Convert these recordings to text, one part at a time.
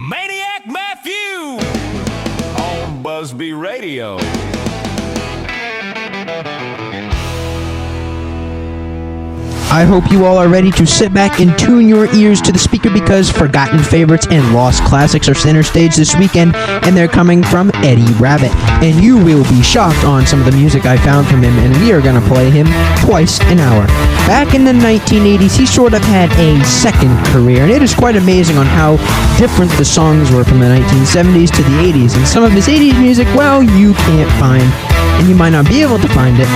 Maniac Matthew on Busby Radio. I hope you all are ready to sit back and tune your ears to the speaker because forgotten favorites and lost classics are center stage this weekend, and they're coming from Eddie Rabbitt. And you will be shocked on some of the music I found from him, and we are going to play him twice an hour. Back in the 1980s, he sort of had a second career, and it is quite amazing on how different the songs were from the 1970s to the 80s. And some of his 80s music, well, you can't find, and you might not be able to find it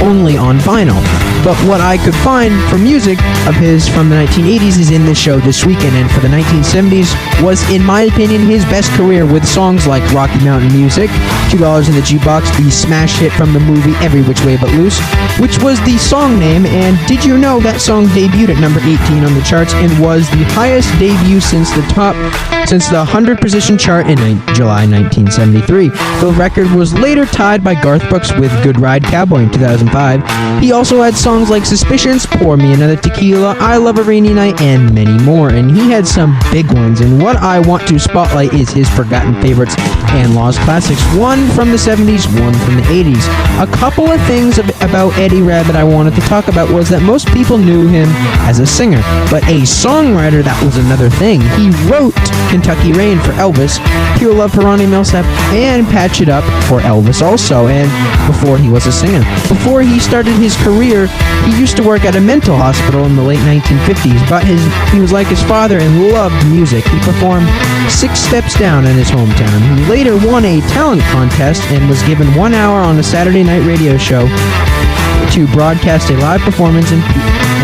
only on vinyl. But what I could find for music of his from the 1980s is in this show this weekend, and for the 1970s was, in my opinion, his best career with songs like Rocky Mountain Music, $2 in the Jukebox, the smash hit from the movie Every Which Way But Loose, which was the song name, and did you know that song debuted at number 18 on the charts and was the highest debut since the 100 position chart in July 1973. The record was later tied by Garth Brooks with Good Ride Cowboy in 2005. He also had songs like Suspicions, Pour Me Another Tequila, I Love a Rainy Night, and many more, and he had some big ones, and what I want to spotlight is his forgotten favorites and lost classics, one from the 70s, one from the 80s. A couple of things about Eddie Rabbitt I wanted to talk about was that most people knew him as a singer, but a songwriter, that was another thing. He wrote Kentucky Rain for Elvis, Pure Love for Ronnie Millsap, and Patch It Up for Elvis also, and before he was a singer. Before he started his career, he used to work at a mental hospital in the late 1950s, but he was like his father and loved music. He performed 6 Steps Down in his hometown. He later won a talent contest and was given 1 hour on a Saturday night radio show to broadcast a live performance in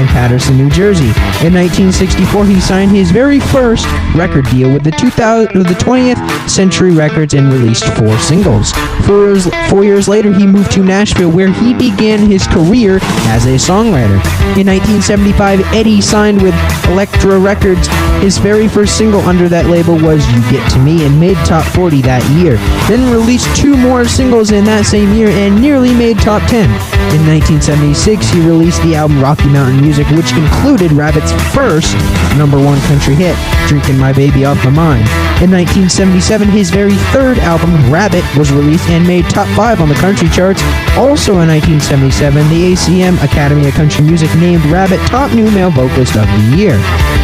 Paterson, New Jersey. In 1964, he signed his very first record deal with the 20th Century Records and released 4 singles. 4 years later, he moved to Nashville, where he began his career as a songwriter. In 1975, Eddie signed with Elektra Records. His very first single under that label was You Get to Me and made top 40 that year. Then released 2 more singles in that same year and nearly made top 10. In 1976, he released the album Rocky Mountain Music, which included Rabbitt's first #1 country hit, Drinking My Baby Off My Mind. In 1977, his very third album, Rabbitt, was released and made top 5 on the country charts. Also in 1977, the ACM Academy of Country Music named Rabbitt top new male vocalist of the year.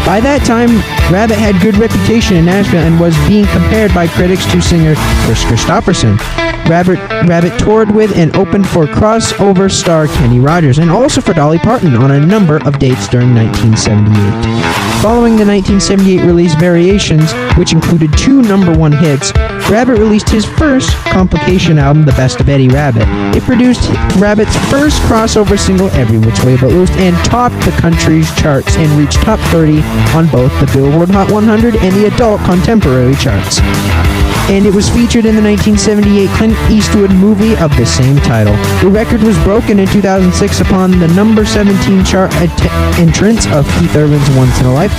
By that time, Rabbitt had good reputation in Nashville and was being compared by critics to singer Kris Kristofferson. Rabbitt toured with and opened for crossover star Kenny Rogers and also for Dolly Parton on a number of dates during 1978. Following the 1978 release Variations, which included 2 #1 hits, Rabbitt released his first complication album, The Best of Eddie Rabbitt. It produced Rabbitt's first crossover single, Every Which Way But Loose, and topped the country's charts and reached top 30 on both the Billboard Hot 100 and the Adult Contemporary charts. And it was featured in the 1978 Clint Eastwood movie of the same title. The record was broken in 2006 upon the number 17 chart entrance of Keith Urban's Once in a Lifetime.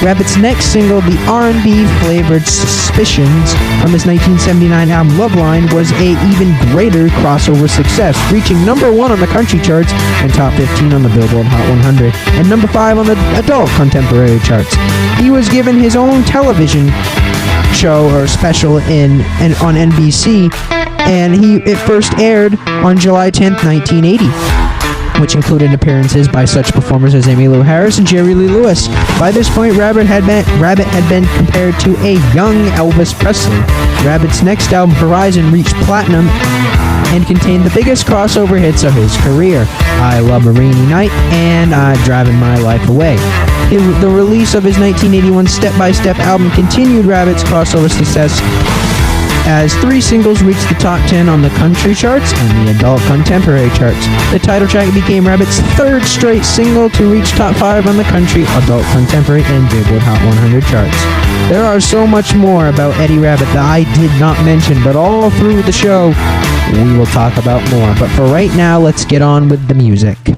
Rabbitt's next single, the R&B flavored Suspicions from his 1979 album Loveline, was a even greater crossover success, reaching #1 on the country charts and top 15 on the Billboard Hot 100 and #5 on the Adult Contemporary charts. He was given his own television show or special on NBC, and it first aired on July 10th, 1980, which included appearances by such performers as Emmylou Harris and Jerry Lee Lewis. By this point, Rabbitt had been compared to a young Elvis Presley. Rabbitt's next album, Horizon, reached platinum and contained the biggest crossover hits of his career, I Love a Rainy Night and Driving My Life Away. The release of his 1981 Step by Step album continued Rabbitt's crossover success as 3 singles reached the top 10 on the country charts and the adult contemporary charts. The title track became Rabbitt's 3rd straight single to reach top 5 on the country, adult contemporary, and Billboard Hot 100 charts. There are so much more about Eddie Rabbitt that I did not mention, but all through the show we will talk about more. But for right now, let's get on with the music.